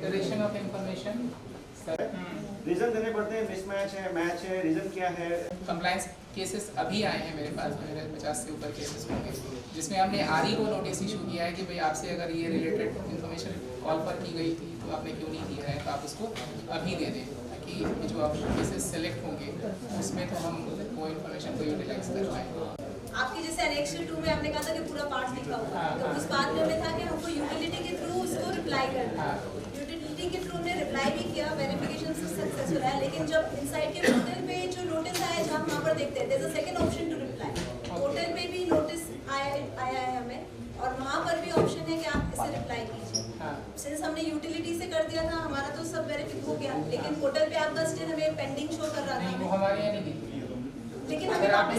Federation of information reason देने पड़ते हैं, मिसमैच है, मैच है, रीजन क्या है? कंप्लायंस केसेस अभी आए हैं मेरे पास, मेरे 50 से ऊपर केसेस होंगे जिसमें हमने आरई को नोटिस इशू किया है कि भाई आपसे अगर ये रिलेटेड इन्फॉर्मेशन कॉल पर की गई थी तो आपने क्यों नहीं किया है, तो आप उसको अभी दे दें ताकि जो आप केसेस सेलेक्ट होंगे उसमें तो हम वो इन्फॉर्मेशन को यूटिलाइज कर पाएँ। आपकी जैसे एनेक्स 2 में आपने कहा था कि पूरा पार्ट लिखा हुआ है, तो उस बात में हमें था कि हमको यूटिलिटी के थ्रू उसको रिप्लाई करना है। यूटिलिटी के थ्रू ने रिप्लाई भी किया, वेरिफिकेशन सक्सेसफुल है, लेकिन जब इनसाइड के पोर्टल पे जो नोटिस आया जहाँ वहाँ पर देखते हैं there is a second option to reply, portal पे भी नोटिस आया है हमें और वहाँ पर भी ऑप्शन है कि आप इसे रिप्लाई कीजिए। सिंस हमने यूटिलिटी से कर दिया था हमारा तो सब वेरीफाई हो गया, लेकिन पोर्टल पे आपका स्टिल हमें पेंडिंग शो कर रहा था। वो हमारे यहाँ नहीं दिखी, लेकिन हमें वापस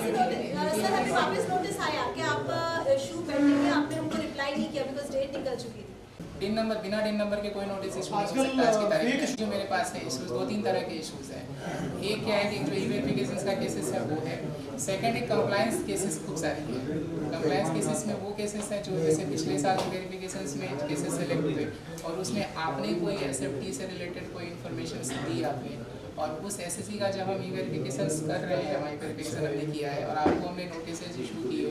सर हमें वापस नोटिस आया कि आपका इशू पेंडिंग है, आपने हमको रिप्लाई नहीं किया बिकॉज डेट निकल चुकी थी। डिन नंबर बिना डिन नंबर के कोई नोटिस इशू नहीं हो सकता आज की तारीख में। जो मेरे पास है इशूज 2-3 तरह के इशूज हैं। एक क्या है कि जो ई वेरिफिकेशन का केसेस है वो है, सेकंड एक कंप्लायंस केसेस खूब सारी है। कंप्लायंस केसेस में वो केसेस हैं जो जैसे पिछले साल वेरिफिकेशन में केसेस सेलेक्ट हुए और उसमें आपने कोई एसएफटी से रिलेटेड कोई इन्फॉर्मेशन दी आपने और उस एसएससी का जब हम ई वेरिफिकेशन कर रहे हैं, हमारी वेरिफिकेशन हमने किया है और आपको हमने नोटिस इशू किए।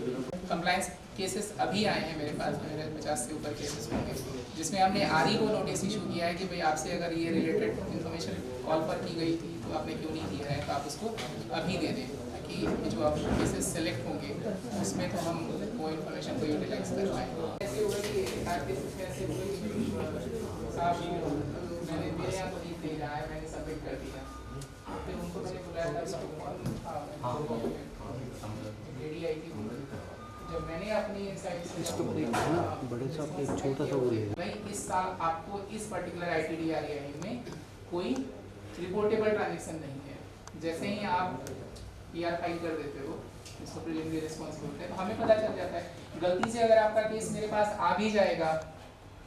कंप्लायंस केसेस अभी आए हैं मेरे पास, मेरे 50 से ऊपर केसेस होंगे जिसमें हमने आरई को नोटिस इशू किया है कि भाई आपसे अगर ये रिलेटेड इन्फॉर्मेशन कॉल पर की गई थी तो आपने क्यों नहीं किया है, तो आप उसको अभी दे दें ताकि जो आप केसेस सेलेक्ट होंगे उसमें तो हम वो इन्फॉर्मेशन को यूटिलाइज कर पाएँ। ऐसे हुआ कि ऐसे मैंने मेरे यहाँ तो नहीं रहा है, मैंने सबमिट कर दिया, फिर उनको मैंने बुलाया था लेडी आई थी, जब मैंने अपनी साइड से बड़े साहब एक छोटा सा वो भाई इस साल आपको इस पर्टिकुलर ITDR में कोई रिपोर्टेबल ट्रांजेक्शन नहीं है, जैसे ही आप PR फाइल कर देते हो इसको प्रिलिमिनरी रिस्पॉन्स बोलते हैं, तो हमें पता चल जाता है। गलती से अगर आपका केस मेरे पास आ भी जाएगा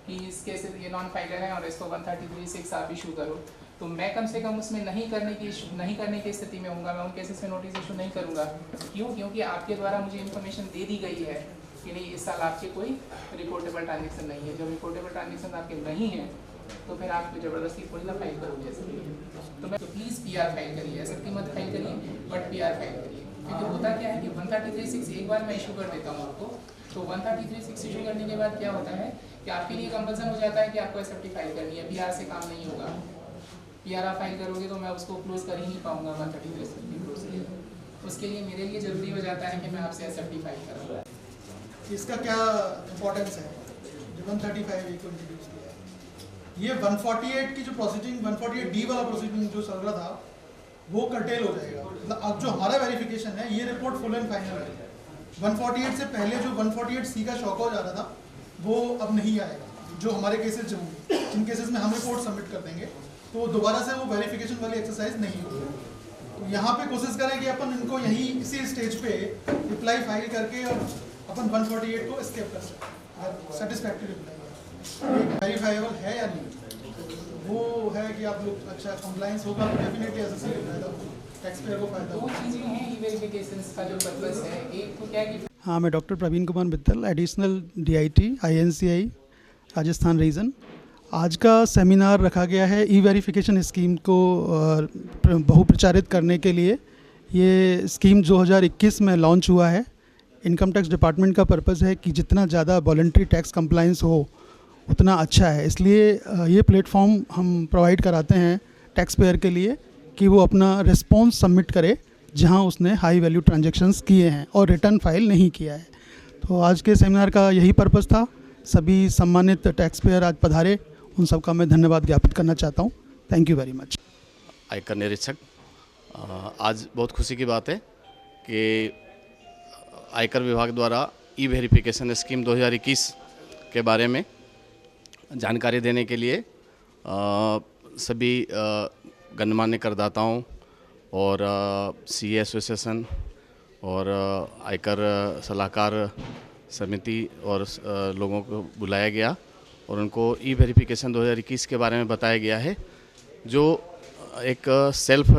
कि इस केस ये नॉन फाइलर है और इसको 133(6) आप इशू करो, तो मैं कम से कम उसमें नहीं करने की स्थिति में होऊंगा, मैं उन केसेस में नोटिस इशू नहीं करूंगा। क्यों? क्योंकि आपके द्वारा मुझे इन्फॉर्मेशन दे दी गई है कि नहीं इस साल आपके कोई रिपोर्टेबल ट्रांजेक्शन नहीं है। जब रिपोर्टेबल ट्रांजेक्शन आपके नहीं है तो फिर आप ज़बरदस्ती थोड़ी ना फाइल करोगे ऐसे। तो मैं प्लीज़ PR फाइल करिए, ऐसे मत फाइल करिए बट PR फाइल करिए, क्योंकि होता क्या है कि 133(6) एक बार मैं इशू कर देता हूँ आपको, तो 133(6) इशू करने के बाद क्या होता है कि आपके लिए कंपल्सन हो जाता है कि आपको SFT फाइल करनी है, PR से काम नहीं होगा। PR आप फाइल करोगे तो मैं उसको क्लोज कर ही नहीं पाऊंगा 133(6) उसके लिए मेरे लिए ज़रूरी हो जाता है कि मैं आपसे SFT फाइल करूँ। इसका क्या इम्पोर्टेंस है जो 135A को इंट्रोड्यूस किया है? ये 148 की जो प्रोसीडिंग 148D वाला प्रोसीडिंग जो चल रहा था वो कर्टेल हो जाएगा। मतलब अब जो हमारा वेरिफिकेशन है ये रिपोर्ट फुल एंड फाइनल है। 148 से पहले जो 148C का शॉक हो जाता था वो अब नहीं आएगा। जो हमारे केसेस जो होंगे, जिन केसेस में हम रिपोर्ट सबमिट कर देंगे तो दोबारा से वो वेरिफिकेशन वाली एक्सरसाइज नहीं होगी। तो यहाँ पे कोशिश करें कि अपन इनको यहीं इसी स्टेज पे रिप्लाई फाइल करके और अपन 148 को एस्केप कर सकते। सेटिस्फैक्टरी रिप्लाई वेरीफाइबल है या नहीं, वो है कि आप लोग अच्छा कंप्लायंस होगा तो डेफिनेटली एसएससी को फायदा होगा, टैक्स पेयर को फायदा दो होगा। चीज़ें हैं ई वेरिफिकेशंस का जो पर्पस है, एक तो क्या है कि हाँ, मैं doctor Praveen Kumar Mittal, additional DIT INCI Rajasthan region. आज का सेमिनार रखा गया है ई वेरिफिकेशन स्कीम को बहुप्रचारित करने के लिए। ये स्कीम 2021 में लॉन्च हुआ है। इनकम टैक्स डिपार्टमेंट का पर्पज़ है कि जितना ज़्यादा वॉलंटरी टैक्स कंप्लायंस हो उतना अच्छा है, इसलिए ये प्लेटफॉर्म हम प्रोवाइड कराते हैं टैक्स पेयर के लिए कि वो अपना रिस्पॉन्स सबमिट करे जहां उसने हाई वैल्यू ट्रांजैक्शंस किए हैं और रिटर्न फाइल नहीं किया है। तो आज के सेमिनार का यही पर्पज़ था। सभी सम्मानित टैक्स पेयर आज पधारे, उन सब का मैं धन्यवाद ज्ञापित करना चाहता हूँ। Thank you very much. आयकर निरीक्षक, आज बहुत खुशी की बात है कि आयकर विभाग द्वारा ई वेरिफिकेशन स्कीम 2021 के बारे में जानकारी देने के लिए सभी गणमान्य करदाताओं और CA एसोसिएशन और आयकर सलाहकार समिति और लोगों को बुलाया गया और उनको ई वेरिफिकेशन 2021 के बारे में बताया गया है, जो एक सेल्फ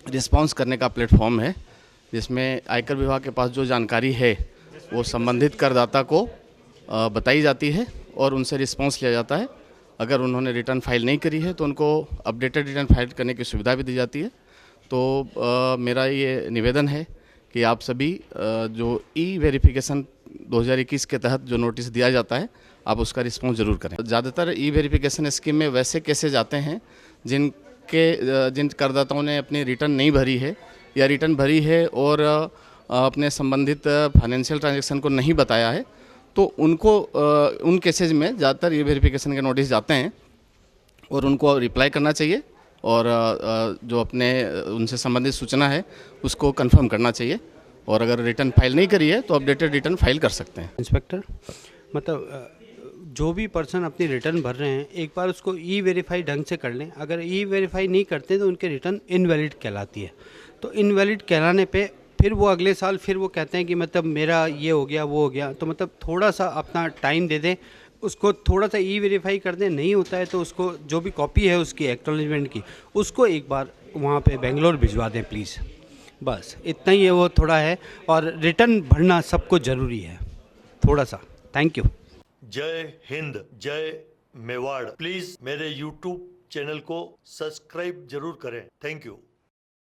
रिस्पॉन्स करने का प्लेटफॉर्म है, जिसमें आयकर विभाग के पास जो जानकारी है वो संबंधित करदाता को बताई जाती है और उनसे रिस्पॉन्स लिया जाता है। अगर उन्होंने रिटर्न फाइल नहीं करी है तो उनको अपडेटेड रिटर्न फाइल करने की सुविधा भी दी जाती है। तो मेरा ये निवेदन है कि आप सभी जो ई वेरिफिकेशन 2021 के तहत जो नोटिस दिया जाता है आप उसका रिस्पॉन्स ज़रूर करें। ज़्यादातर ई वेरिफिकेशन स्कीम में वैसे केसेज आते हैं जिन करदाताओं ने अपनी रिटर्न नहीं भरी है या रिटर्न भरी है और अपने संबंधित फाइनेंशियल ट्रांजैक्शन को नहीं बताया है, तो उनको उन केसेज में ज़्यादातर ई वेरिफिकेशन के नोटिस जाते हैं और उनको रिप्लाई करना चाहिए और जो अपने उनसे संबंधित सूचना है उसको कंफर्म करना चाहिए। और अगर रिटर्न फाइल नहीं करी है तो अपडेटेड रिटर्न फाइल कर सकते हैं। इंस्पेक्टर, मतलब जो भी पर्सन अपनी रिटर्न भर रहे हैं एक बार उसको ई वेरीफाई ढंग से कर लें। अगर ई वेरीफाई नहीं करते तो उनके रिटर्न इनवैलिड कहलाती है। तो इनवैलिड कहलाने पे फिर वो अगले साल फिर वो कहते हैं कि मतलब मेरा ये हो गया वो हो गया, तो मतलब थोड़ा सा अपना टाइम दे दें, उसको थोड़ा सा ई वेरीफाई कर दें। नहीं होता है तो उसको जो भी कॉपी है उसकी एक्नॉलेजमेंट की उसको एक बार वहाँ पे बेंगलोर भिजवा दें प्लीज़। बस इतना ही है, वो थोड़ा है। और रिटर्न भरना सबको ज़रूरी है थोड़ा सा। Thank you. जय हिंद, जय मेवाड़। प्लीज़ मेरे YouTube चैनल को सब्सक्राइब जरूर करें। Thank you.